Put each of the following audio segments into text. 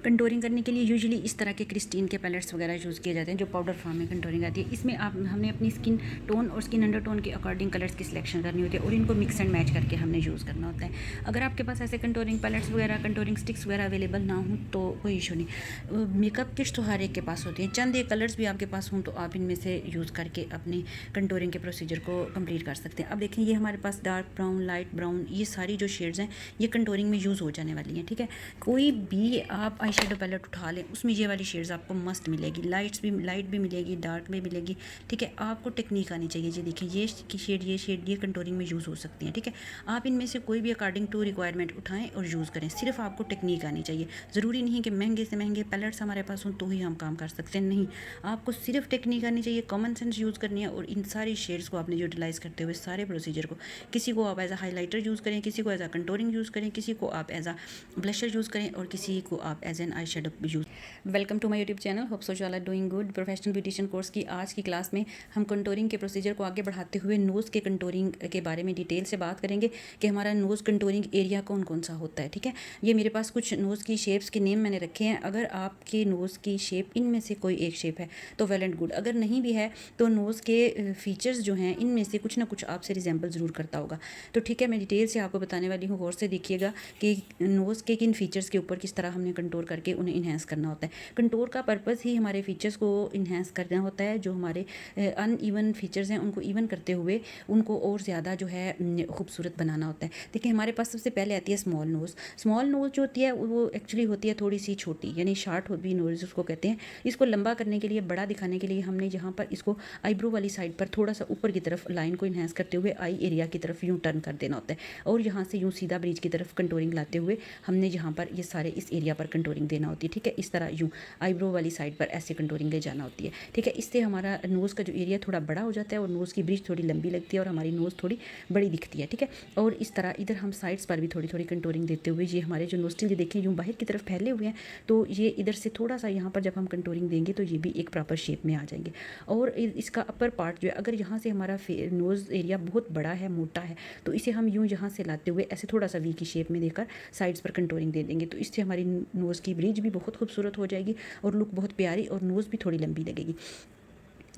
Contouring करने के लिए यूजुअली इस तरह के क्रिस्टीन के पैलेट्स वगैरह यूज़ किए जाते हैं जो पाउडर फॉर्म में कंटूरिंग आती है। इसमें हमने अपनी स्किन टोन और स्किन अंडरटोन के अकॉर्डिंग कलर्स की सिलेक्शन करनी होती है और इनको मिक्स एंड मैच करके हमने यूज़ करना होता है। अगर आपके पास ऐसे कंटूरिंग पैलेट्स वगैरह कंटूरिंग स्टिक्स वगैरह अवेलेबल ना हो तो कोई इशू नहीं। मेकअप किट्स तो हर एक के पास होती हैं, चंद एक कलर्स भी आपके पास हों तो आप इनमें से यूज़ करके अपनी कंटूरिंग के प्रोसीजर को कंप्लीट कर सकते हैं। अब देखें ये हमारे पास डार्क ब्राउन, लाइट ब्राउन, ये सारी जो शेड्स हैं ये कंटूरिंग में यूज़ हो जाने वाली हैं। ठीक है, कोई भी आप आई शेडो पैलेट उठा लें उसमें ये वाली शेड्स आपको मस्ट मिलेगी। लाइट भी मिलेगी, डार्क भी मिलेगी। ठीक है, आपको टेक्निक आनी चाहिए। ये देखिए ये शेड ये कंटूरिंग में यूज़ हो सकती हैं। ठीक है, आप इनमें से कोई भी अकॉर्डिंग टू रिक्वायरमेंट उठाएं और यूज़ करें। सिर्फ आपको टेक्निक आनी चाहिए। ज़रूरी नहीं कि महंगे से महंगे पैलेट्स हमारे पास हों तो ही हम काम कर सकते हैं, नहीं, आपको सिर्फ टेक्निक आनी चाहिए, कॉमन सेंस यूज़ करनी है और इन सारी शेड्स को आपने यूटिलाइज़ करते हुए सारे प्रोसीजर को, किसी को आप एज अ हाईलाइटर यूज़ करें, किसी को एज अ कंटूरिंग यूज़ करें, किसी को आप एज अ ब्लशर यूज़ करें और किसी को आप as an eye shadow use. Welcome to my YouTube channel, hope so you are doing good. Professional beautician course की आज की क्लास में हम कंटूरिंग के प्रोसीजर को आगे बढ़ाते हुए नोज़ के कंटूरिंग के बारे में डिटेल से बात करेंगे कि हमारा नोज़ कंटूरिंग एरिया कौन कौन सा होता है। ठीक है, ये मेरे पास कुछ नोज़ की शेप्स के नेम मैंने रखे हैं। अगर आपके नोज़ की शेप इनमें से कोई एक शेप है तो वेल एंड गुड, अगर नहीं भी है तो नोज़ के फीचर्स जो हैं इनमें से कुछ ना कुछ आपसे रिजेंबल ज़रूर करता होगा। तो ठीक है, मैं डिटेल से आपको बताने वाली हूँ, गौर से देखिएगा कि नोज़ के किन फीचर्स के ऊपर किस तरह हमने कंटूर करके उन्हें इन्हेंस करना होता है। कंटूर का पर्पस ही हमारे फीचर्स को इन्हेंस करना होता है। जो हमारे अनइवन फीचर्स हैं उनको इवन करते हुए उनको और ज़्यादा जो है खूबसूरत बनाना होता है। देखिए हमारे पास सबसे पहले आती है स्मॉल नोज़। स्मॉल नोज़ जो होती है वो एक्चुअली होती है थोड़ी सी छोटी, यानी शार्ट भी नोज़ उसको कहते हैं। इसको लंबा करने के लिए, बड़ा दिखाने के लिए हमने यहाँ पर इसको आईब्रो वाली साइड पर थोड़ा सा ऊपर की तरफ लाइन को इन्हेंस करते हुए आई एरिया की तरफ यूँ टर्न कर देना होता है और यहाँ से यूँ सीधा ब्रिज की तरफ कंटूरिंग लाते हुए हमने यहाँ पर ये सारे इस एरिया पर कंटूरिंग देना होती है। ठीक है, इस तरह यूँ आईब्रो वाली साइड पर ऐसे कंटूरिंग ले जाना होती है। ठीक है, इससे हमारा नोज़ का जो एरिया थोड़ा बड़ा हो जाता है और नोज़ की ब्रिज थोड़ी लंबी लगती है और हमारी नोज़ थोड़ी बड़ी दिखती है। ठीक है, और इस तरह इधर हम साइड्स पर भी थोड़ी थोड़ी कंटूरिंग देते हुए ये हमारे जो नोस्ट्रिल ये देखें यूँ बाहर की तरफ फैले हुए हैं तो ये इधर से थोड़ा सा यहाँ पर जब हम कंटूरिंग देंगे तो ये भी एक प्रॉपर शेप में आ जाएंगे। और इसका अपर पार्ट जो है, अगर यहाँ से हमारा नोज़ एरिया बहुत बड़ा है, मोटा है, तो इसे हम यूँ यहाँ से लाते हुए ऐसे थोड़ा सा वी की शेप में देकर साइड्स पर कंटूरिंग दे देंगे तो इससे हमारी नोज़ की ब्रिज भी बहुत खूबसूरत हो जाएगी और लुक बहुत प्यारी और नोज़ भी थोड़ी लंबी लगेगी।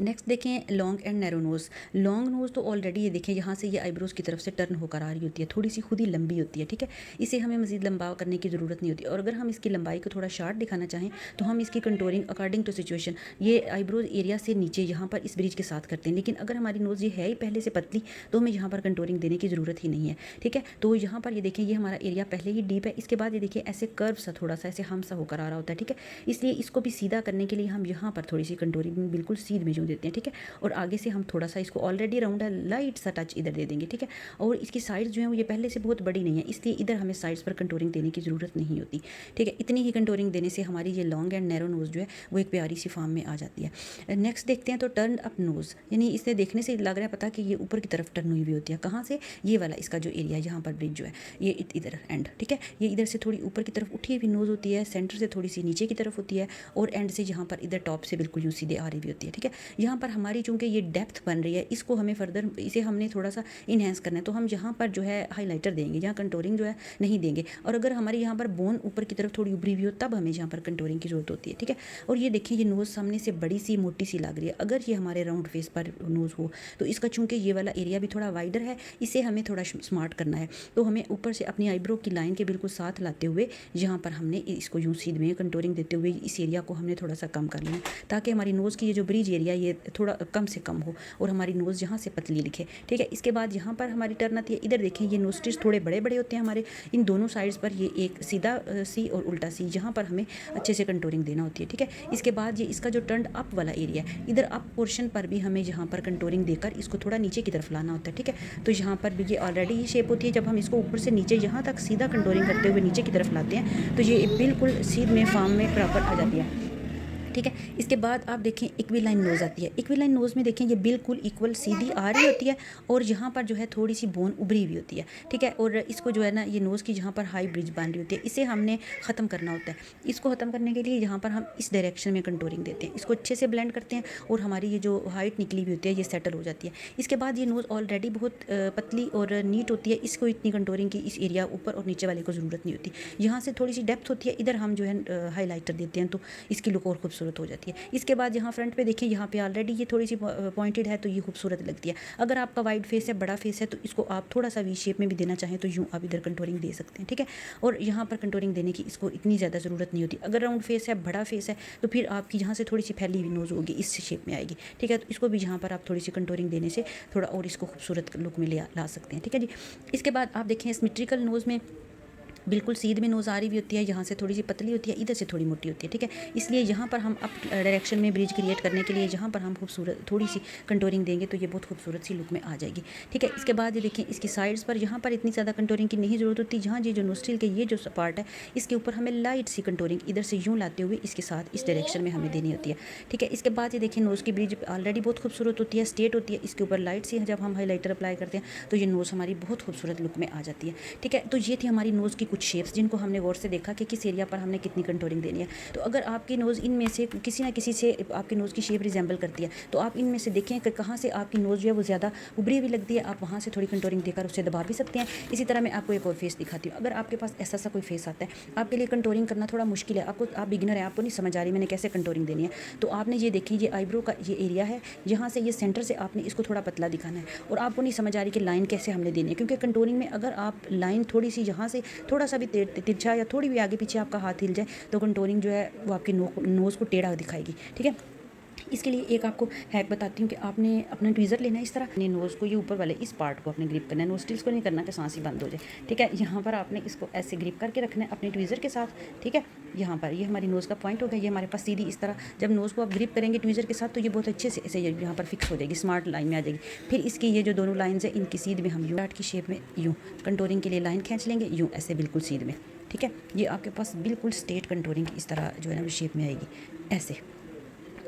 नेक्स्ट देखें long and narrow nose. Long nose तो ऑलरेडी ये देखें यहाँ से ये आईब्रोज की तरफ से टर्न होकर आ रही होती है, थोड़ी सी खुद ही लंबी होती है। ठीक है, इसे हमें मज़ीद लंबा करने की ज़रूरत नहीं होती और अगर हम इसकी लंबाई को थोड़ा शार्ट दिखाना चाहें तो हम इसकी कंटूरिंग अकॉर्डिंग टू सिचुएशन ये आईब्रोज एरिया से नीचे यहाँ पर इस ब्रिज के साथ करते हैं। लेकिन अगर हमारी नोज़ ये है ही पहले से पतली तो हमें यहाँ पर कंटूरिंग देने की ज़रूरत ही नहीं है। ठीक है, तो यहाँ पर ये देखें ये हमारा एरिया पहले ही डीप है, इसके बाद ये देखिए ऐसे कर्व सा थोड़ा सा ऐसे हम सा होकर आ रहा होता है। ठीक है, इसलिए इसको भी सीधा करने के लिए हम यहाँ पर थोड़ी सी कंटूरिंग बिल्कुल सीध में जो देते हैं। ठीक है, और आगे से हम थोड़ा सा इसको ऑलरेडी राउंड है लाइट सा टच इधर दे देंगे। ठीक है, और इसकी साइड्स जो है वो ये पहले से बहुत बड़ी नहीं है, इसलिए इधर हमें साइड्स पर कंटूरिंग देने की ज़रूरत नहीं होती। ठीक है, इतनी ही कंटूरिंग देने से हमारी ये लॉन्ग एंड नैरो नोज़ जो है वो एक प्यारी सी फॉर्म में आ जाती है। नेक्स्ट देखते हैं तो टर्न अप नोज़, यानी इसे देखने से लग रहा है पता कि ये ऊपर की तरफ टर्न हुई हुई होती है। कहाँ से? ये वाला इसका जो एरिया यहाँ पर ब्रिज जो है ये इधर एंड। ठीक है, ये इधर से थोड़ी ऊपर की तरफ उठी हुई नोज़ होती है, सेंटर से थोड़ी सी नीचे की तरफ होती है और एंड से यहाँ पर इधर टॉप से बिल्कुल यूँ सीधे आ रही हुई होती है। ठीक है, यहाँ पर हमारी चूँकि ये डेप्थ बन रही है, इसको हमें फर्दर इसे हमने थोड़ा सा इन्हेंस करना है तो हम यहाँ पर जो है हाईलाइटर देंगे, यहाँ कंटूरिंग जो है नहीं देंगे। और अगर हमारी यहाँ पर बोन ऊपर की तरफ थोड़ी उभरी हुई हो तब हमें यहाँ पर कंटूरिंग की जरूरत होती है। ठीक है, और ये देखिए ये नोज़ सामने से बड़ी सी मोटी सी लग रही है। अगर ये हमारे राउंड फेस पर नोज़ हो तो इसका चूँकि ये वाला एरिया भी थोड़ा वाइडर है, इसे हमें थोड़ा स्मार्ट करना है तो हमें ऊपर से अपनी आईब्रो की लाइन के बिल्कुल साथ लाते हुए यहाँ पर हमने इसको यूँ सीध में कंटूरिंग देते हुए इस एरिया को हमने थोड़ा सा कम कर लेना ताकि हमारी नोज़ की ये जो ब्रिज एरिया ये थोड़ा कम से कम हो और हमारी नोज़ यहाँ से पतली लिखे। ठीक है, इसके बाद यहाँ पर हमारी टर्न आती है। इधर देखें ये नोस्ट्रिल्स थोड़े बड़े बड़े होते हैं हमारे, इन दोनों साइड्स पर ये एक सीधा सी और उल्टा सी, यहाँ पर हमें अच्छे से कंटूरिंग देना होती है। ठीक है, इसके बाद ये इसका जो टर्न अप वाला एरिया है, इधर अप पोर्शन पर भी हमें यहाँ पर कंटूरिंग देकर इसको थोड़ा नीचे की तरफ लाना होता है। ठीक है, तो यहाँ पर भी ये ऑलरेडी ये शेप होती है, जब हम इसको ऊपर से नीचे यहाँ तक सीधा कंटूरिंग करते हुए नीचे की तरफ लाते हैं तो ये बिल्कुल सीध में फॉर्म में प्रॉपर आ जाती है। ठीक है। इसके बाद आप देखें इक्विलाइन नोज़ आती है। इक्विलाइन नोज़ में देखें ये बिल्कुल इक्वल सीधी आ रही होती है और यहाँ पर जो है थोड़ी सी बोन उभरी हुई होती है, ठीक है। और इसको जो है ना ये नोज़ की जहाँ पर हाई ब्रिज बन रही होती है, इसे हमने ख़त्म करना होता है। इसको ख़त्म करने के लिए यहाँ पर हम इस डायरेक्शन में कंटूरिंग देते हैं, इसको अच्छे से ब्लेंड करते हैं और हमारी ये जो हाइट निकली हुई होती है ये सेटल हो जाती है। इसके बाद ये नोज़ ऑलरेडी बहुत पतली और नीट होती है, इसको इतनी कंटूरिंग की इस एरिया ऊपर और नीचे वाले को ज़रूरत नहीं होती। यहाँ से थोड़ी सी डेप्थ होती है, इधर हम जो है हाईलाइटर देते हैं तो इसकी लुक और खूबसूरत हो जाती है। इसके बाद यहाँ फ्रंट पे देखें, यहाँ पे ऑलरेडी ये थोड़ी सी पॉइंटेड है तो ये खूबसूरत लगती है। अगर आपका वाइड फेस है, बड़ा फेस है, तो इसको आप थोड़ा सा वी शेप में भी देना चाहें तो यूँ आप इधर कंटूरिंग दे सकते हैं, ठीक है। और यहाँ पर कंटूरिंग देने की इसको इतनी ज़्यादा ज़रूरत नहीं होती। अगर राउंड फेस है, बड़ा फेस है, तो फिर आपकी यहाँ से थोड़ी सी फैली हुई नोज़ होगी, इस शेप में आएगी, ठीक है। तो इसको भी यहाँ पर आप थोड़ी सी कंटूरिंग देने से थोड़ा और इसको खूबसूरत लुक में ला सकते हैं, ठीक है जी। इसके बाद आप देखें सिमेट्रिकल नोज़ में बिल्कुल सीध में नोज़ आ रही हुई होती है, यहाँ से थोड़ी सी पतली होती है, इधर से थोड़ी मोटी होती है, ठीक है। इसलिए यहाँ पर हम अप डायरेक्शन में ब्रिज क्रिएट करने के लिए यहाँ पर हम खूबसूरत थोड़ी सी कंटूरिंग देंगे तो ये बहुत खूबसूरत सी लुक में आ जाएगी, ठीक है। इसके बाद ये देखें इसकी साइड्स पर यहाँ पर इतनी ज़्यादा कंटूरिंग की नहीं ज़रूरत होती। जहाँ ये जो नोस्ट्रिल के ये जो पार्ट है इसके ऊपर हमें लाइट सी कंटूरिंग इधर से यूँ लाते हुए इसके साथ इस डायरेक्शन में हमें देनी होती है, ठीक है। इसके बाद ये देखें नोज़ की ब्रिज ऑलरेडी बहुत खूबसूरत होती है, स्ट्रेट होती है, इसके ऊपर लाइट सी जब हम हाईलाइटर अप्लाई करते हैं तो ये नोज़ हमारी बहुत खूबसूरत लुक में आ जाती है, ठीक है। तो ये थी हमारी नोज़ की कुछ शेप्स जिनको हमने गौर से देखा कि किस एरिया पर हमने कितनी कंटूरिंग देनी है। तो अगर आपकी नोज़ इनमें से किसी ना किसी से आपकी नोज़ की शेप रिजेंबल करती है तो आप इनमें से देखें कि कहाँ से आपकी नोज़ जो है वो ज़्यादा उभरी हुई लगती है, आप वहाँ से थोड़ी कंटूरिंग देकर उसे दबा भी सकते हैं। इसी तरह मैं आपको एक और फेस दिखाती हूँ। अगर आपके पास ऐसा सा कोई फेस आता है, आपके लिए कंटूरिंग करना थोड़ा मुश्किल है, आप बिगिनर है, आपको नहीं समझ आ रही मैंने कैसे कंटूरिंग देनी है, तो आपने ये देखें ये आईब्रो का ये एरिया है, यहाँ से ये सेंटर से आपने इसको थोड़ा पतला दिखाना है और आपको नहीं समझ आ रही कि लाइन कैसे हमने देनी है, क्योंकि कंटूरिंग में अगर आप लाइन थोड़ी सी यहाँ से थोड़ा सा भी तिरछा या थोड़ी भी आगे पीछे आपका हाथ हिल जाए तो कंटूरिंग जो है वो आपकी नोज़ को टेढ़ा दिखाएगी, ठीक है। इसके लिए एक आपको हैक बताती हूँ कि आपने अपना ट्वीज़र लेना है, इस तरह अपने नोज़ को ये ऊपर वाले इस पार्ट को अपने ग्रिप करना है, नोस्ट्रिल्स को नहीं करना कि सांस ही बंद हो जाए, ठीक है। यहाँ पर आपने इसको ऐसे ग्रिप करके रखना है अपने ट्वीज़र के साथ, ठीक है। यहाँ पर ये हमारी नोज़ का पॉइंट होगा, ये हमारे पास सीधी इस तरह जब नोज़ को आप ग्रिप करेंगे ट्वीज़र के साथ तो ये बहुत अच्छे से ऐसे यहाँ पर फिक्स हो जाएगी, स्मार्ट लाइन में आ जाएगी। फिर इसकी ये जो दोनों लाइन्स है इनकी सीध में हम यूँ की शेप में यूँ कंटूरिंग के लिए लाइन खींच लेंगे, यूँ ऐसे बिल्कुल सीध में, ठीक है। ये आपके पास बिल्कुल स्ट्रेट कंटूरिंग इस तरह जो है ना शेप में आएगी ऐसे,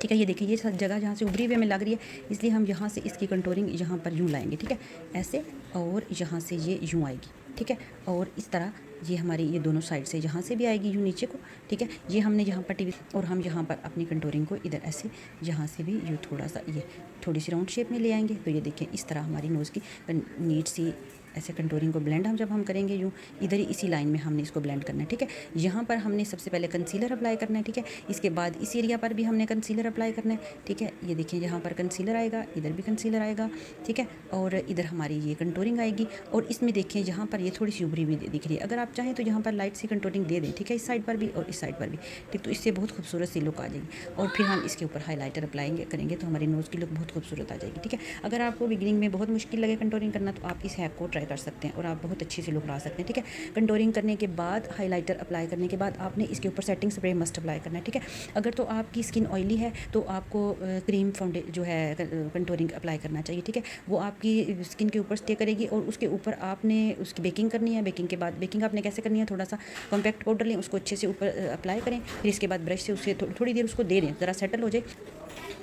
ठीक है। ये देखिए ये जगह जहाँ से उभरी हुई हमें लग रही है, इसलिए हम यहाँ से इसकी कंटूरिंग यहाँ पर यूँ लाएंगे, ठीक है, ऐसे, और यहाँ से ये यूँ आएगी, ठीक है। और इस तरह ये हमारी ये दोनों साइड से यहाँ से भी आएगी यूँ नीचे को, ठीक है। ये हमने यहाँ पर टीवी और हम यहाँ पर अपनी कंटूरिंग को इधर ऐसे यहाँ से भी यूँ थोड़ा सा ये थोड़ी सी राउंड शेप में ले आएंगे। तो ये देखिए इस तरह हमारी नोज़ की नीट सी ऐसे कंटूरिंग को ब्लेंड जब हम करेंगे यूँ इधर ही इसी लाइन में हमने इसको ब्लेंड करना है, ठीक है। यहाँ पर हमने सबसे पहले कंसीलर अप्लाई करना है, ठीक है। इसके बाद इस एरिया पर भी हमने कंसीलर अप्लाई करना है, ठीक है। ये देखिए यहाँ पर कंसीलर आएगा, इधर भी कंसीलर आएगा, ठीक है। और इधर हमारी ये कंटूरिंग आएगी और इसमें देखें यहाँ पर ये थोड़ी सी उभरी हुई दिख रही है, अगर आप चाहें तो यहाँ पर लाइट सी कंटूरिंग दे दें, ठीक है, इस साइड पर भी और इस साइड पर भी, ठीक। तो इससे बहुत खूबसूरत सी लुक आ जाएगी और फिर हम इसके ऊपर हाईलाइटर अप्लाई करेंगे तो हमारी नोज़ की लुक बहुत खूबसूरत आ जाएगी, ठीक है। अगर आपको बिगिनिंग में बहुत मुश्किल लगे कंटूरिंग करना तो आप इस हैक को ट्राई कर सकते हैं और आप बहुत अच्छी सी लुक ला सकते हैं, ठीक है। कंटूरिंग करने के बाद हाईलाइटर अप्लाई करने के बाद आपने इसके ऊपर सेटिंग स्प्रे मस्ट अप्लाई करना है, ठीक है। अगर तो आपकी स्किन ऑयली है तो आपको क्रीम फाउंडेशन जो है कंटूरिंग अप्लाई करना चाहिए, ठीक है। वो आपकी स्किन के ऊपर स्टे करेगी और उसके ऊपर आपने उसकी बेकिंग करनी है। बेकिंग के बाद बेकिंग आपने कैसे करनी है, थोड़ा सा कॉम्पैक्ट पाउडर लें, उसको अच्छे से ऊपर अप्लाई करें, फिर इसके बाद ब्रश से उसे थोड़ी देर उसको दे दें, ज़रा सेटल हो जाए,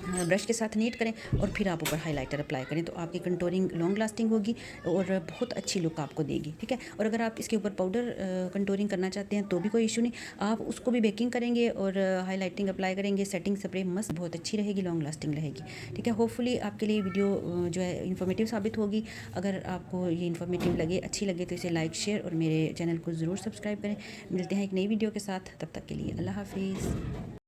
ब्रश के साथ नीट करें और फिर आप ऊपर हाईलाइटर अप्लाई करें तो आपकी कंटूरिंग लॉन्ग लास्टिंग होगी और बहुत अच्छी लुक आपको देगी, ठीक है। और अगर आप इसके ऊपर पाउडर कंटूरिंग करना चाहते हैं तो भी कोई इशू नहीं, आप उसको भी बेकिंग करेंगे और हाईलाइटिंग अप्लाई करेंगे, सेटिंग स्प्रे मस्त बहुत अच्छी रहेगी, लॉन्ग लास्टिंग रहेगी, ठीक है। होपफुली आपके लिए वीडियो जो है इन्फॉर्मेटिव साबित होगी। अगर आपको ये इन्फॉर्मेटिव लगे, अच्छी लगे तो इसे लाइक शेयर और मेरे चैनल को ज़रूर सब्सक्राइब करें। मिलते हैं एक नई वीडियो के साथ, तब तक के लिए अल्लाह हाफिज़।